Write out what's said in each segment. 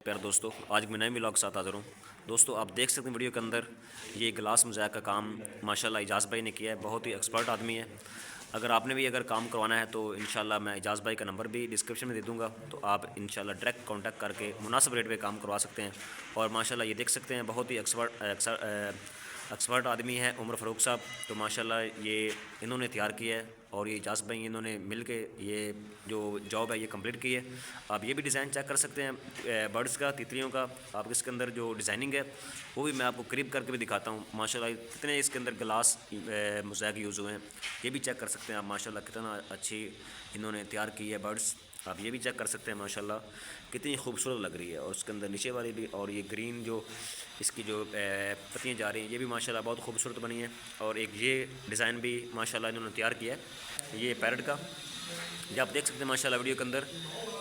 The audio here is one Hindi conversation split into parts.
प्यारे दोस्तों, आज मैं नए व्लॉग के साथ हाज़िर हूँ। दोस्तों, आप देख सकते हैं वीडियो के अंदर ये ग्लास मोज़ैक का काम माशाल्लाह इजाज़ भाई ने किया है। बहुत ही एक्सपर्ट आदमी है। अगर आपने भी काम करवाना है तो इंशाल्लाह मैं इजाज़ भाई का नंबर भी डिस्क्रिप्शन में दे दूँगा, तो आप इंशाल्लाह डायरेक्ट कॉन्टैक्ट करके मुनासिब रेट पे काम करवा सकते हैं। और माशाल्लाह ये देख सकते हैं बहुत ही एक्सपर्ट आदमी है उमर फ़ारूक साहब। तो माशाल्लाह ये इन्होंने तैयार किया है और ये इजाज़ भाई इन्होंने मिल के ये जो जॉब है ये कंप्लीट की है। आप ये भी डिज़ाइन चेक कर सकते हैं बर्ड्स का, तितलियों का। आप इसके अंदर जो डिज़ाइनिंग है वो भी मैं आपको करीब करके भी दिखाता हूँ। माशाल्लाह कितने इसके अंदर ग्लास मोज़ैक यूज़ हुए हैं ये भी चेक कर सकते हैं आप। माशाल्लाह कितना अच्छी इन्होंने तैयार की है बर्ड्स। आप ये भी चेक कर सकते हैं माशाल्लाह कितनी खूबसूरत लग रही है। और उसके अंदर नीचे वाली भी, और ये ग्रीन जो इसकी जो पत्तियाँ जा रही हैं ये भी माशाल्लाह बहुत खूबसूरत बनी है। और एक ये डिज़ाइन भी माशाल्लाह इन्होंने तैयार किया है ये पैरट का। ये आप देख सकते हैं माशाल्लाह वीडियो के अंदर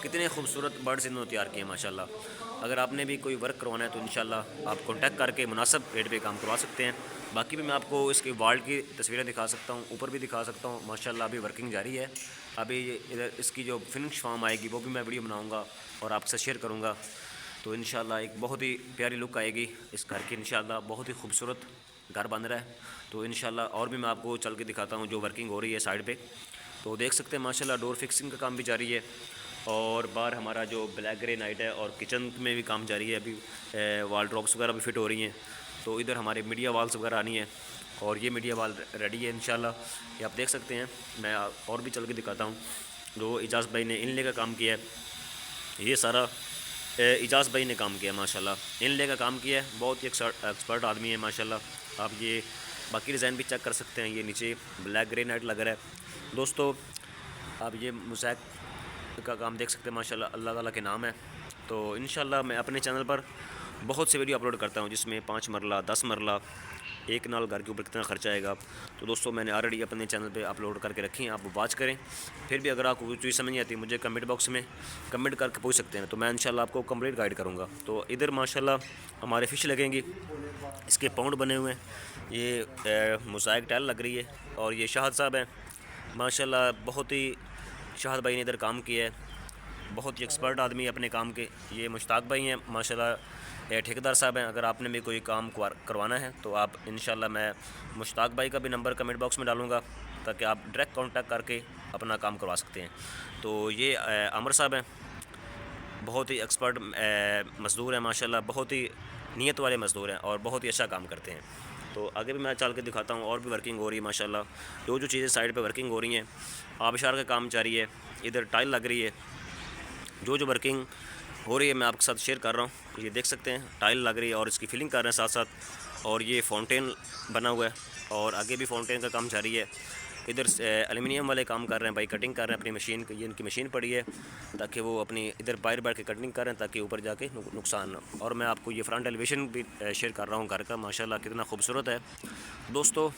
कितने खूबसूरत बर्ड्स इन्होंने तैयार किए हैं माशाल्लाह। अगर आपने भी कोई वर्क करवाना है तो इंशाल्लाह आप कांटेक्ट करके मुनासिब रेट पे काम करवा सकते हैं। बाकी भी मैं आपको इसके वाल की तस्वीरें दिखा सकता हूँ, ऊपर भी दिखा सकता हूँ। माशाल्लाह अभी वर्किंग जारी है। अभी इधर इसकी जो फिनिश फॉर्म आएगी वो भी मैं वीडियो बनाऊँगा और आपसे शेयर करूँगा। तो इंशाल्लाह एक बहुत ही प्यारी लुक आएगी इस घर की। इंशाल्लाह बहुत ही खूबसूरत घर बन रहा है। तो इंशाल्लाह और भी मैं आपको चल के दिखाता हूँ जो वर्किंग हो रही है साइड पे। तो देख सकते हैं माशाल्लाह डोर फिक्सिंग का काम भी जारी है। और बाहर हमारा जो ब्लैक ग्रे नाइट है और किचन में भी काम जारी है। अभी वाल ड्रॉप्स वगैरह भी फिट हो रही हैं। तो इधर हमारे मीडिया वाल्स वगैरह आनी है और ये मीडिया वाल रेडी है इंशाल्लाह। ये आप देख सकते हैं। मैं और भी चल के दिखाता हूँ जो इजाज़ भाई ने इनले का काम किया है। ये सारा इजाज़ भाई ने काम किया माशाल्लाह, इनले का काम किया है। बहुत ही एक्सपर्ट आदमी है माशाल्लाह। आप ये बाकी डिज़ाइन भी चेक कर सकते हैं। ये नीचे ब्लैक ग्रे नाइट लग रहा है। दोस्तों, आप ये मोज़ैक का काम देख सकते हैं माशाल्लाह, अल्लाह ताला के नाम है। तो इंशाल्लाह मैं अपने चैनल पर बहुत से वीडियो अपलोड करता हूँ जिसमें 5 मरला 10 मरला एक नाल घर के ऊपर कितना खर्चा आएगा। तो दोस्तों मैंने ऑलरेडी अपने चैनल पे अपलोड करके रखी हैं, आप वॉच करें। फिर भी अगर आपको कोई चीज़ समझ नहीं आती मुझे कमेंट बॉक्स में कमेंट करके पूछ सकते हैं, तो मैं इंशाल्लाह आपको कंप्लीट गाइड करूँगा। तो इधर माशाल्लाह हमारे फ़िश लगेंगी, इसके पाउंड बने हुए हैं। ये मोज़ैक टाइल लग रही है। और ये शाहद साहब हैं माशाल्लाह, बहुत ही शाहद भाई ने इधर काम किया है। बहुत ही एक्सपर्ट आदमी है अपने काम के। ये मुश्ताक भाई हैं माशाल्लाह, ठेकेदार साहब हैं। अगर आपने भी कोई काम करवाना है तो आप इंशाल्लाह, मैं मुश्ताक भाई का भी नंबर कमेंट बॉक्स में डालूँगा ताकि आप डायरेक्ट कांटेक्ट करके अपना काम करवा सकते हैं। तो ये आमिर साहब हैं, बहुत ही एक्सपर्ट मज़दूर हैं माशाल्लाह, बहुत ही नीयत वाले मज़दूर हैं और बहुत ही अच्छा काम करते हैं। तो आगे भी मैं चल के दिखाता हूँ और भी वर्किंग हो रही है माशाल्लाह। जो चीज़ें साइड पे वर्किंग हो रही हैं, आबशार का काम जारी है, इधर टाइल लग रही है। जो वर्किंग हो रही है मैं आपके साथ शेयर कर रहा हूँ। ये देख सकते हैं टाइल लग रही है और इसकी फिलिंग कर रहे हैं साथ साथ। और ये फाउंटेन बना हुआ है और आगे भी फाउंटेन का काम जारी है। इधर एल्युमिनियम वाले काम कर रहे हैं भाई, कटिंग कर रहे हैं अपनी मशीन। ये इनकी मशीन पड़ी है ताकि वो अपनी इधर बाहर बैठ के कटिंग कर रहे हैं ताकि ऊपर जाके नुकसान ना। और मैं आपको ये फ्रंट एलिवेशन भी शेयर कर रहा हूँ घर का, माशाल्लाह कितना खूबसूरत है। दोस्तों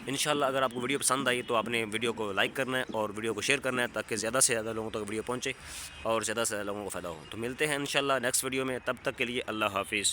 इंशाल्लाह अगर आपको वीडियो पसंद आई तो आपने वीडियो को लाइक करना है और वीडियो को शेयर करना है ताकि ज़्यादा से ज़्यादा लोगों तक वीडियो पहुँचे और ज़्यादा से ज़्यादा लोगों को फ़ायदा हो। तो मिलते हैं इंशाल्लाह नेक्स्ट वीडियो में, तब तक के लिए अल्लाह हाफिज़।